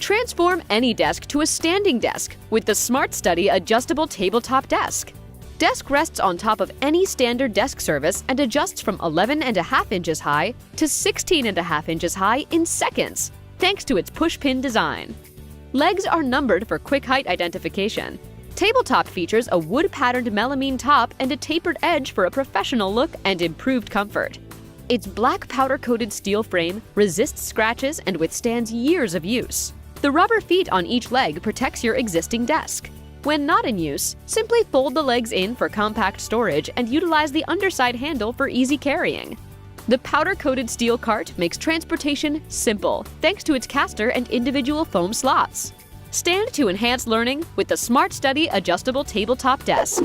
Transform any desk to a standing desk with the Smart Study Adjustable Tabletop Desk. Desk rests on top of any standard desk surface and adjusts from 11.5 inches high to 16.5 inches high in seconds, thanks to its pushpin design. Legs are numbered for quick height identification. Tabletop features a wood-patterned melamine top and a tapered edge for a professional look and improved comfort. Its black powder-coated steel frame resists scratches and withstands years of use. The rubber feet on each leg protects your existing desk. When not in use, simply fold the legs in for compact storage and utilize the underside handle for easy carrying. The powder-coated steel cart makes transportation simple thanks to its caster and individual foam slots. Stand to enhance learning with the Smart Study Adjustable Tabletop Desk.